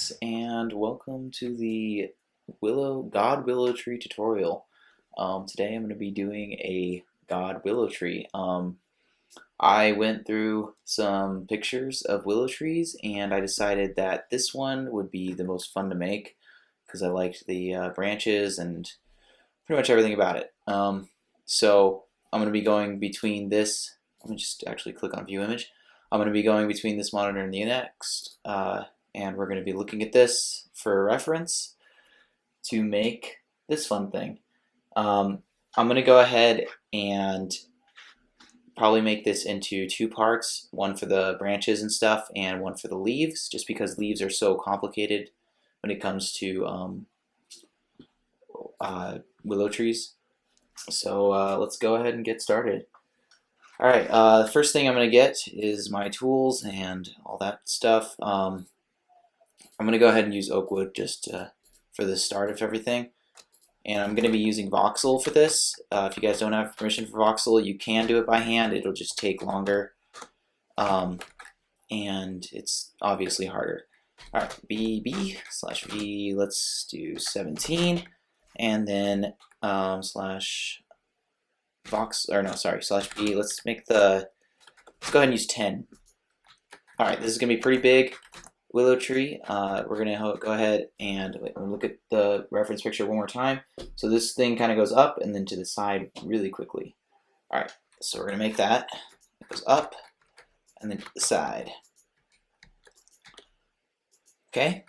guys, and welcome to the God Willow Tree tutorial. Today I'm going to be doing a God Willow Tree. I went through some pictures of willow trees and I decided that this one would be the most fun to make because I liked the branches and pretty much everything about it. So I'm going to be going between this. Let me just actually click on View Image. I'm going to be going between this monitor and the next, and we're going to be looking at this for reference to make this fun thing. I'm going to go ahead and probably make this into two parts, one for the branches and stuff and one for the leaves, just because leaves are so complicated when it comes to willow trees. So let's go ahead and get started. Alright, the first thing I'm going to get is my tools and all that stuff. I'm going to go ahead and use oak wood just for the start of everything. And I'm going to be using Voxel for this. If you guys don't have permission for Voxel, you can do it by hand. It'll just take longer. And it's obviously harder. Alright, BB/V, let's do 17. And then /B, let's go ahead and use 10. Alright, this is going to be pretty big willow tree. We're going to go ahead and look at the reference picture one more time. So this thing kind of goes up and then to the side really quickly. Alright, so we're going to make that. It goes up and then to the side. Okay,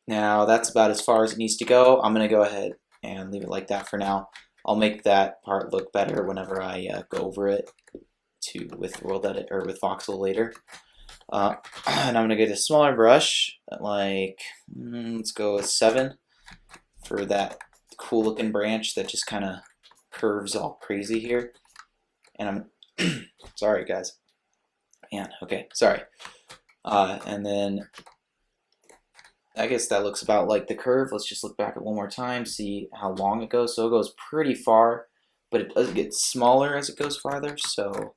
now that's about as far as it needs to go. I'm going to go ahead and leave it like that for now. I'll make that part look better whenever I go over it with World Edit or with Voxel later. And I'm gonna get a smaller brush, like let's go with 7 for that cool looking branch that just kind of curves all crazy here. And I'm sorry guys, man. Okay, sorry. And then I guess that looks about like the curve. Let's just look back at one more time, see how long it goes. So it goes pretty far, but it does get smaller as it goes farther. So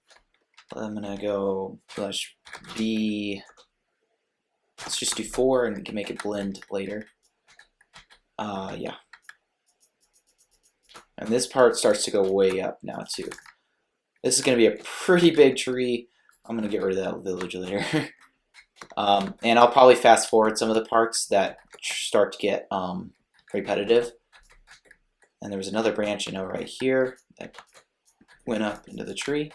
I'm gonna go /B. Let's just do 4 and we can make it blend later. Yeah. And this part starts to go way up now too. This is gonna be a pretty big tree. I'm gonna get rid of that village later. And I'll probably fast forward some of the parts that start to get repetitive. And there was another branch I know right here that went up into the tree.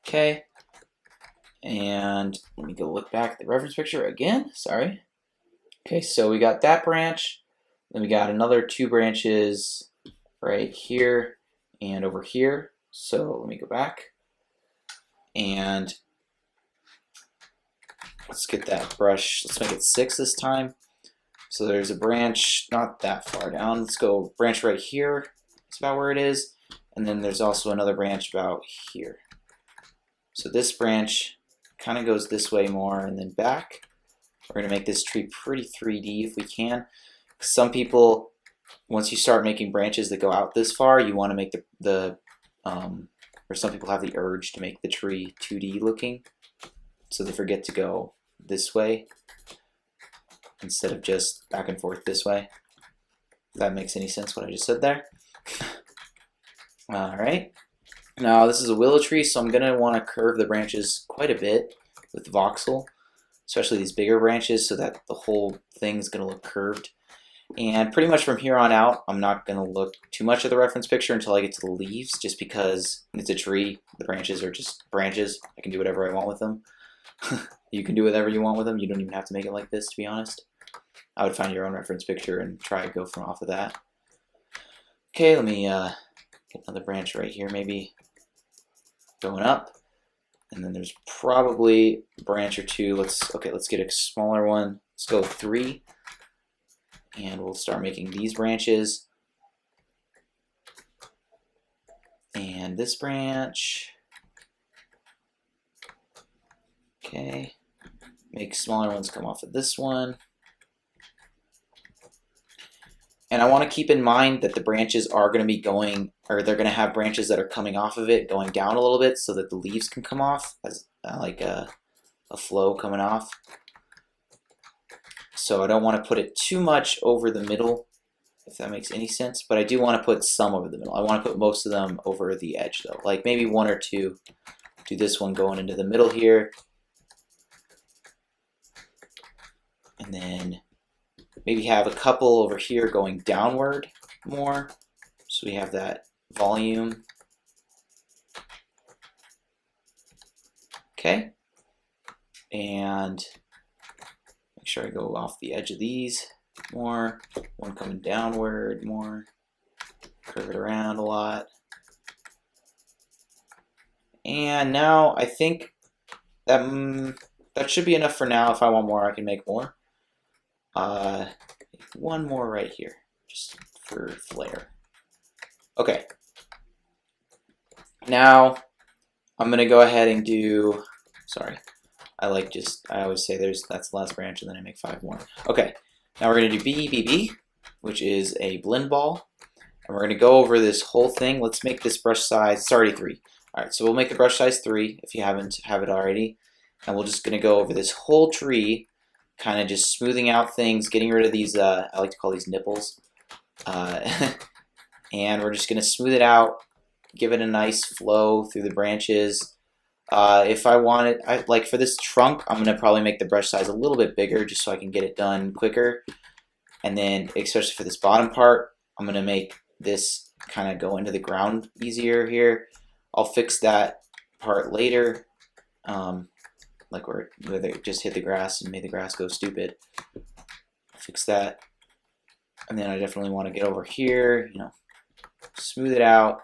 Okay, and let me go look back at the reference picture again, sorry. Okay, so we got that branch, then we got another 2 branches right here and over here. So let me go back. And let's get that brush, let's make it 6 this time. So there's a branch not that far down. Let's go branch right here, that's about where it is. And then there's also another branch about here. So this branch kind of goes this way more and then back. We're going to make this tree pretty 3D if we can. Some people, once you start making branches that go out this far, you want to make or some people have the urge to make the tree 2D looking, so they forget to go this way instead of just back and forth this way. If that makes any sense what I just said there. Alright, now this is a willow tree, so I'm going to want to curve the branches quite a bit with Voxel, especially these bigger branches, so that the whole thing's going to look curved. And pretty much from here on out, I'm not going to look too much at the reference picture until I get to the leaves, just because it's a tree. The branches are just branches. I can do whatever I want with them. You can do whatever you want with them. You don't even have to make it like this, to be honest. I would find your own reference picture and try to go from off of that. Okay, let me get another branch right here, maybe going up. And then there's probably a branch or 2. Let's get a smaller one. Let's go 3. And we'll start making these branches. And this branch. Okay. Make smaller ones come off of this one. And I want to keep in mind that the branches are going to be going, or they're going to have branches that are coming off of it, going down a little bit so that the leaves can come off as like a a flow coming off. So I don't want to put it too much over the middle, if that makes any sense, but I do want to put some over the middle. I want to put most of them over the edge though, like maybe one or two. Do this one going into the middle here. And then maybe have a couple over here going downward more. So we have that volume. Okay. And make sure I go off the edge of these more. One coming downward more. Curve it around a lot. And now I think that that should be enough for now. If I want more, I can make more. One more right here, just for flair. Okay. Now I'm gonna go ahead and do. Sorry, I always say that's the last branch, and then I make 5 more. Okay. Now we're gonna do BBB, which is a blend ball, and we're gonna go over this whole thing. Let's make this brush size. It's already 3. All right, so we'll make the brush size 3 if you haven't have it already, and we're just gonna go over this whole tree, kind of just smoothing out things, getting rid of these. I like to call these nipples, and we're just gonna smooth it out, give it a nice flow through the branches. If I want it, like for this trunk, I'm gonna probably make the brush size a little bit bigger just so I can get it done quicker. And then, especially for this bottom part, I'm gonna make this kind of go into the ground easier here. I'll fix that part later, like where they just hit the grass and made the grass go stupid. Fix that, and then I definitely want to get over here, smooth it out.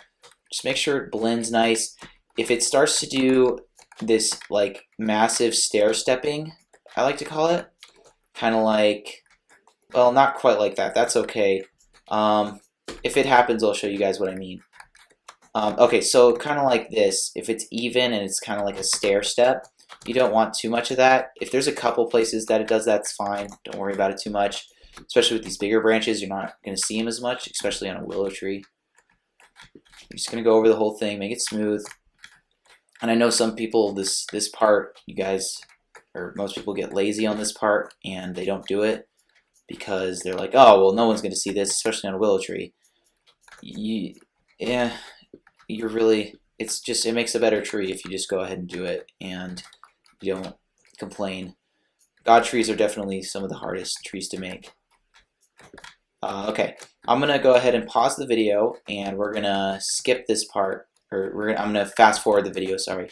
Just make sure it blends nice. If it starts to do this like massive stair stepping, I like to call it, kind of like, well, not quite like that. That's okay. If it happens, I'll show you guys what I mean. Okay, so kind of like this. If it's even and it's kind of like a stair step, you don't want too much of that. If there's a couple places that it does, that's fine. Don't worry about it too much. Especially with these bigger branches, you're not going to see them as much, especially on a willow tree. I'm just going to go over the whole thing, make it smooth. And I know some people, this part, you guys, or most people get lazy on this part and they don't do it because they're like, oh, well, no one's going to see this, especially on a willow tree. Yeah, you're really, it makes a better tree if you just go ahead and do it and you don't complain. God trees are definitely some of the hardest trees to make. Okay, I'm going to go ahead and pause the video and we're going to skip this part. I'm going to fast forward the video, sorry.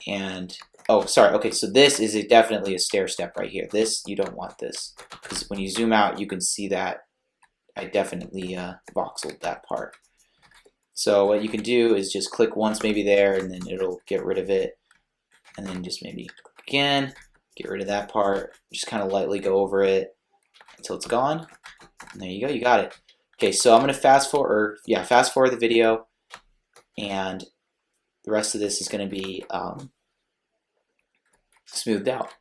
And, oh, sorry, okay, so this is definitely a stair step right here. This, you don't want this. Because when you zoom out, you can see that I definitely voxeled that part. So what you can do is just click once maybe there, and then it'll get rid of it. And then just maybe click again, get rid of that part. Just kind of lightly go over it until it's gone. And there you go, you got it. Okay, so I'm going to fast forward the video. And the rest of this is going to be smoothed out.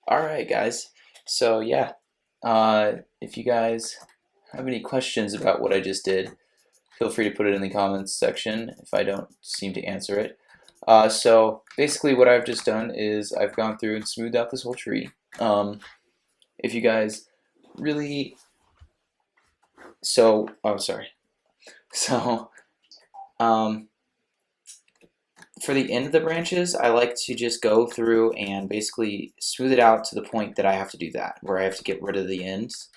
Alright guys, so yeah, if you guys have any questions about what I just did, feel free to put it in the comments section if I don't seem to answer it. So basically what I've just done is I've gone through and smoothed out this whole tree. If you guys really, oh sorry, so for the end of the branches, I like to just go through and basically smooth it out to the point that I have to do that, where I have to get rid of the ends.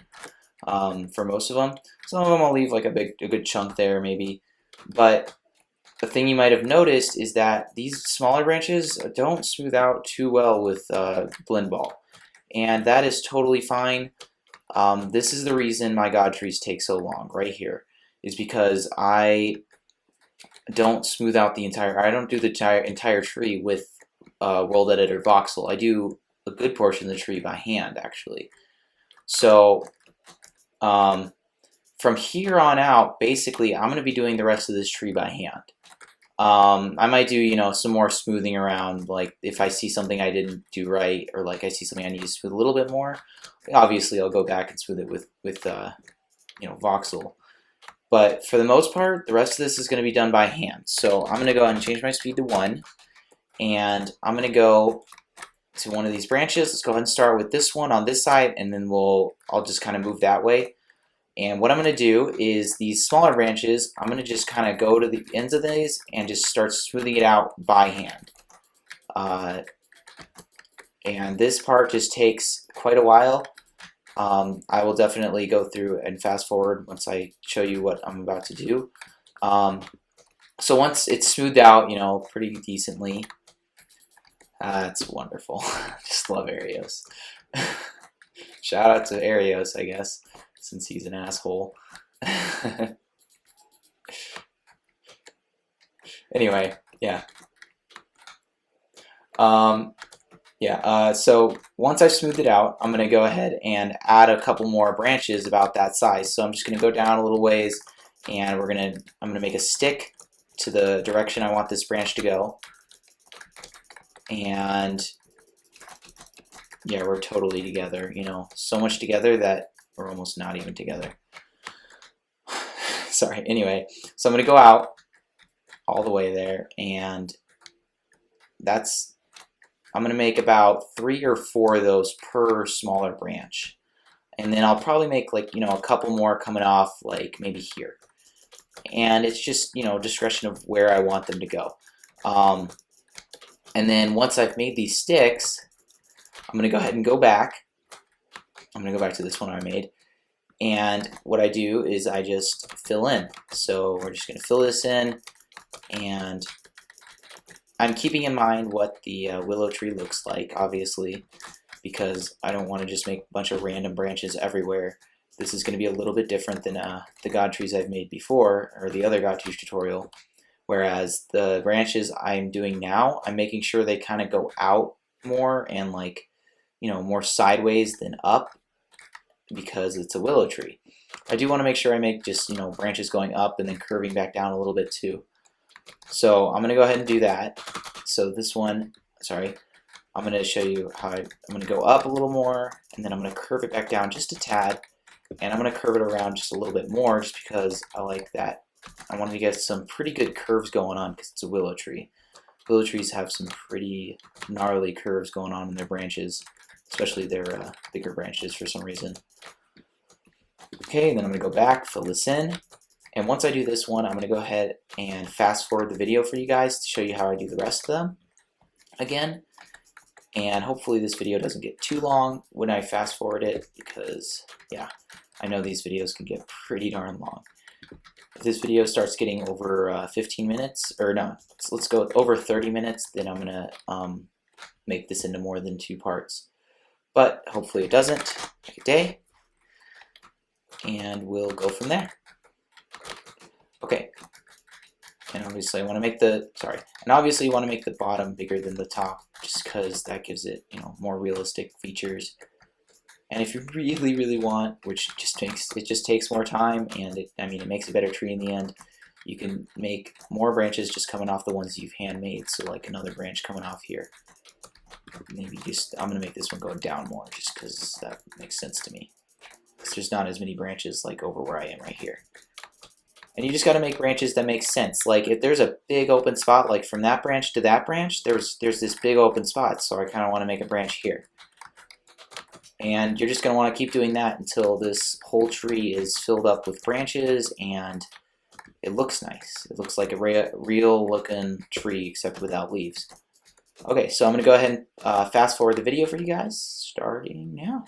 For most of them, some of them I'll leave like a good chunk there maybe, but the thing you might have noticed is that these smaller branches don't smooth out too well with blend ball, and that is totally fine. This is the reason my God trees take so long right here, is because I don't smooth out the entire, I don't do the entire tree with World Editor Voxel. I do a good portion of the tree by hand actually. So from here on out, basically I'm going to be doing the rest of this tree by hand. I might do, you know, some more smoothing around, like if I see something I didn't do right, or like I see something I need to smooth a little bit more, obviously I'll go back and smooth it with you know, Voxel. But for the most part, the rest of this is going to be done by hand. So I'm going to go ahead and change my speed to 1, and I'm going to go to one of these branches. Let's go ahead and start with this one on this side, and then I'll just kind of move that way. And what I'm going to do is these smaller branches, I'm going to just kind of go to the ends of these and just start smoothing it out by hand. And this part just takes quite a while. I will definitely go through and fast forward once I show you what I'm about to do. So once it's smoothed out, you know, pretty decently, that's wonderful. Just love Arios. Shout out to Arios, I guess, since he's an asshole. Anyway, yeah. So once I've smoothed it out, I'm going to go ahead and add a couple more branches about that size. So I'm just going to go down a little ways, and I'm going to make a stick to the direction I want this branch to go. And yeah, we're totally together, you know, so much together that we're almost not even together. Sorry, anyway, so I'm going to go out all the way there, and I'm going to make about 3 or 4 of those per smaller branch. And then I'll probably make, like, you know, a couple more coming off, like maybe here. And it's just, you know, discretion of where I want them to go. And then once I've made these sticks, I'm going to go ahead and go back. I'm going to go back to this one I made. And what I do is I just fill in. So we're just going to fill this in, and I'm keeping in mind what the willow tree looks like, obviously, because I don't want to just make a bunch of random branches everywhere. This is going to be a little bit different than the God trees I've made before, or the other God trees tutorial, whereas the branches I'm doing now, I'm making sure they kind of go out more and, like, you know, more sideways than up, because it's a willow tree. I do want to make sure I make just, you know, branches going up and then curving back down a little bit too. So I'm going to go ahead and do that. So this one, sorry, I'm going to show you how I'm going to go up a little more, and then I'm going to curve it back down just a tad, and I'm going to curve it around just a little bit more just because I like that. I wanted to get some pretty good curves going on because it's a willow tree. Willow trees have some pretty gnarly curves going on in their branches, especially their bigger branches for some reason. Okay, and then I'm going to go back, fill this in, and once I do this one, I'm going to go ahead and fast forward the video for you guys to show you how I do the rest of them again. And hopefully this video doesn't get too long when I fast forward it, because yeah, I know these videos can get pretty darn long. If this video starts getting over 15 minutes, or no, let's go with over 30 minutes, then I'm going to make this into more than 2 parts. But hopefully it doesn't. Make a day, and we'll go from there. Okay, and obviously I want to make the, obviously you want to make the bottom bigger than the top, just because that gives it, you know, more realistic features. And if you really, really want, which just takes more time, and it makes a better tree in the end, you can make more branches just coming off the ones you've handmade, so like another branch coming off here. maybe just, I'm going to make this one go down more just because that makes sense to me. Because there's not as many branches like over where I am right here. And you just got to make branches that make sense. Like if there's a big open spot, like from that branch to that branch, there's this big open spot. So I kind of want to make a branch here. And you're just going to want to keep doing that until this whole tree is filled up with branches and it looks nice. It looks like a real looking tree except without leaves. Okay, so I'm going to go ahead and fast forward the video for you guys, starting now.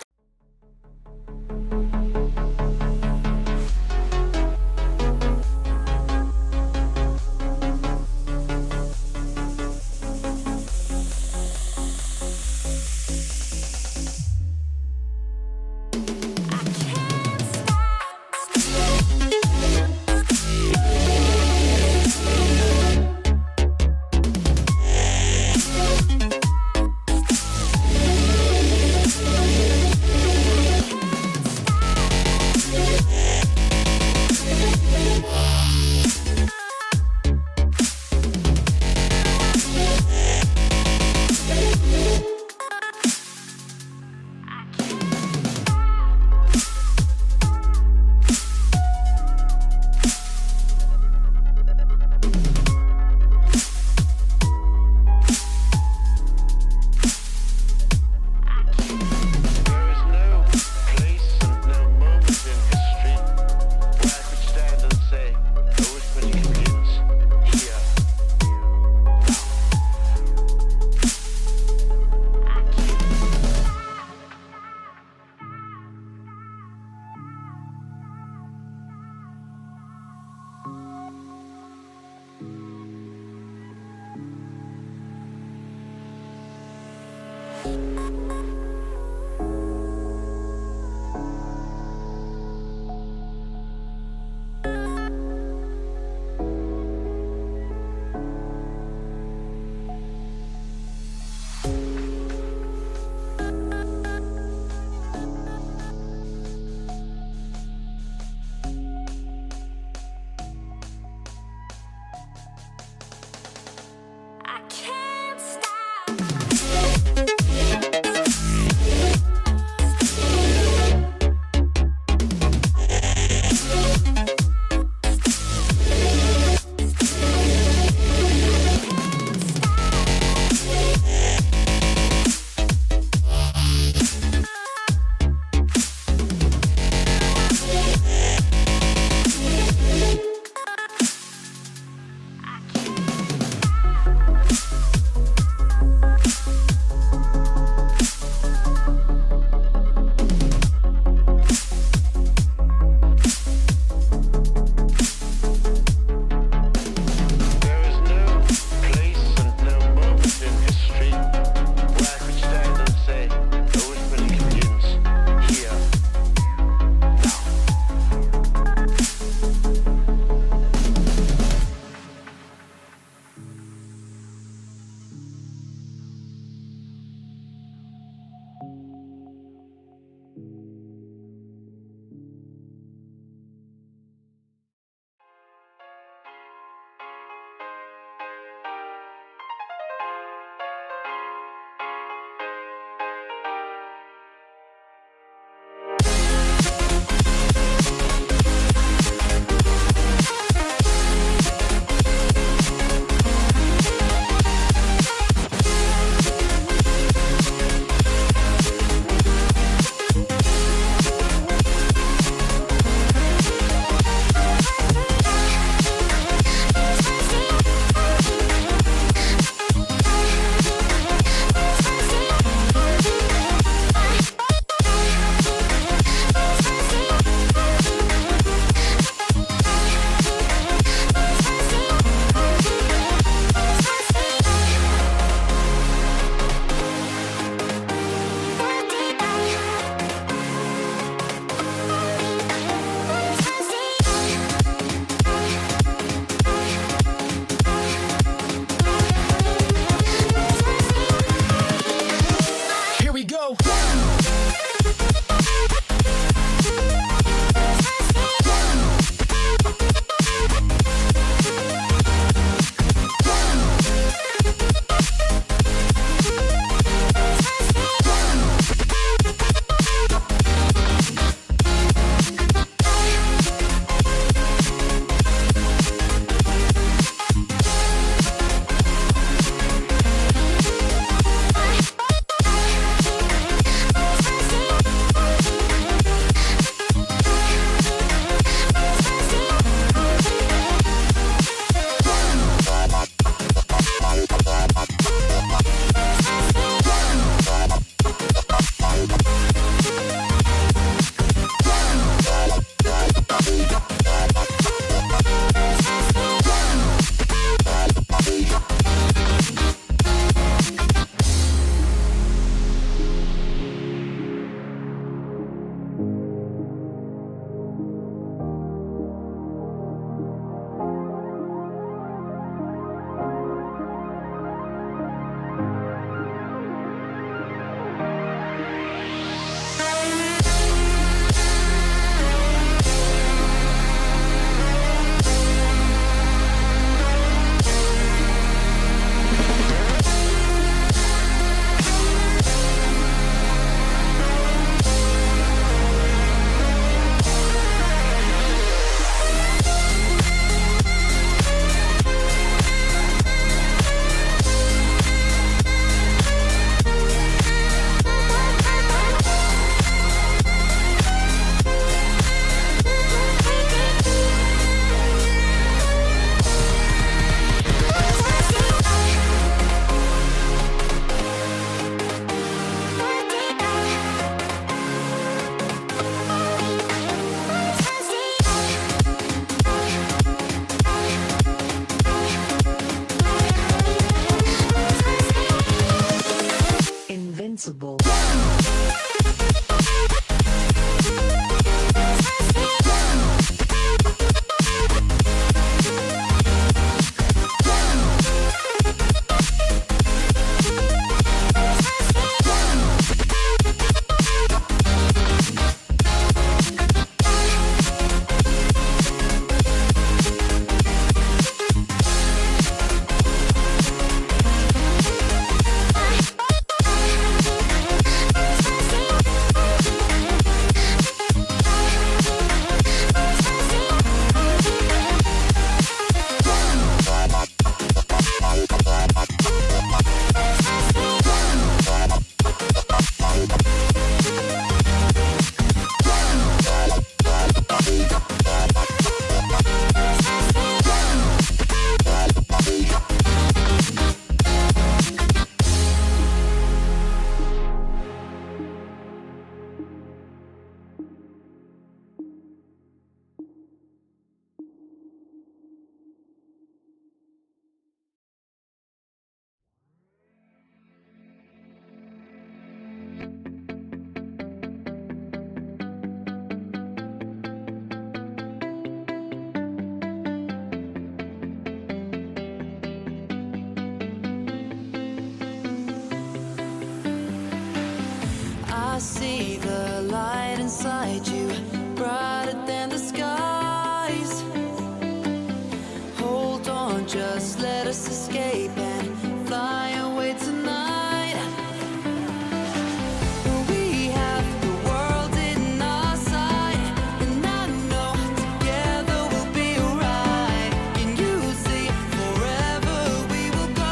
see the light inside you, brighter than the skies. Hold on, just let us escape and fly away tonight. We have the world in our sight, and I know together we'll be alright. Can you see forever we will go?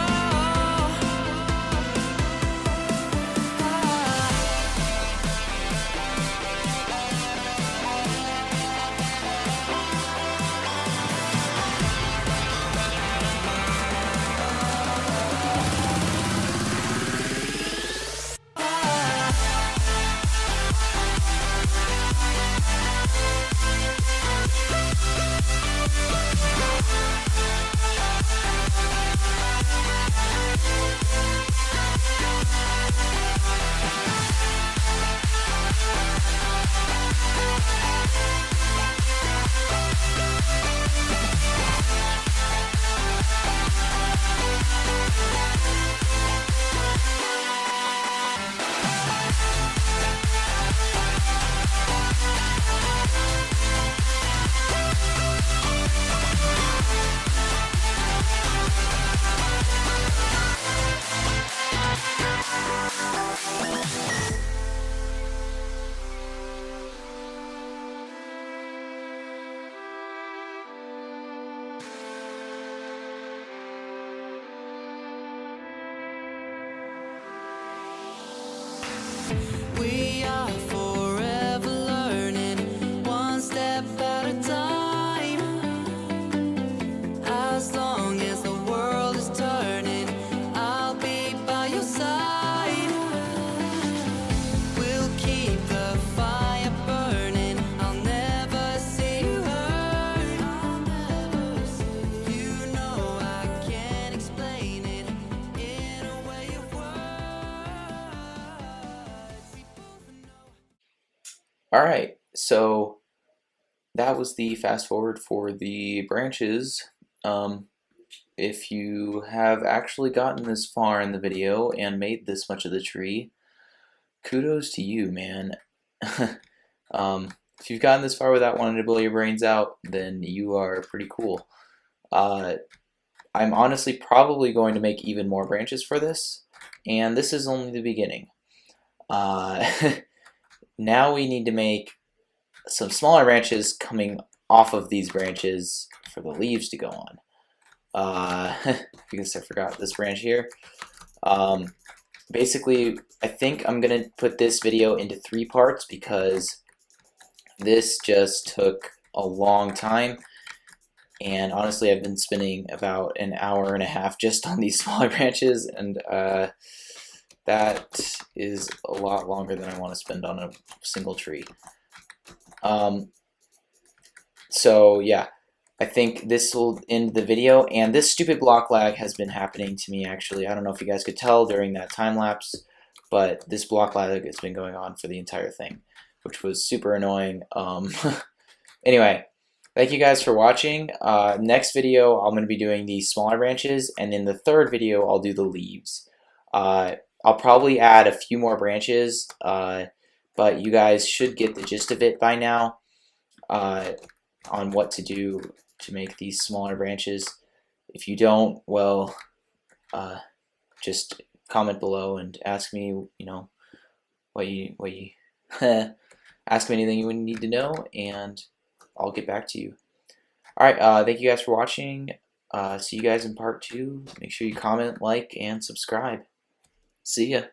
We are forever learning, one step at a time. As long as the world is turning, I'll be by your side. We'll keep the fire burning, I'll never see you hurt. You know I can't explain it in a way of words. Alright, so that was the fast forward for the branches. If you have actually gotten this far in the video and made this much of the tree, kudos to you, man. If you've gotten this far without wanting to blow your brains out, then you are pretty cool. I'm honestly probably going to make even more branches for this, and this is only the beginning. Now we need to make some smaller branches coming off of these branches for the leaves to go on. Because I forgot this branch here. Basically, I think I'm gonna put this video into 3 parts because this just took a long time, and honestly I've been spending about an hour and a half just on these smaller branches, and that is a lot longer than I want to spend on a single tree. So yeah, I think this will end the video, and this stupid block lag has been happening to me actually. I don't know if you guys could tell during that time lapse, but this block lag has been going on for the entire thing, which was super annoying. Anyway, thank you guys for watching. Next video I'm going to be doing these smaller branches, and in the third video I'll do the leaves. I'll probably add a few more branches, but you guys should get the gist of it by now on what to do to make these smaller branches. If you don't, well, just comment below and ask me, you know, what you ask me anything you would need to know, and I'll get back to you. Alright, thank you guys for watching. See you guys in part 2. Make sure you comment, like, and subscribe. See ya.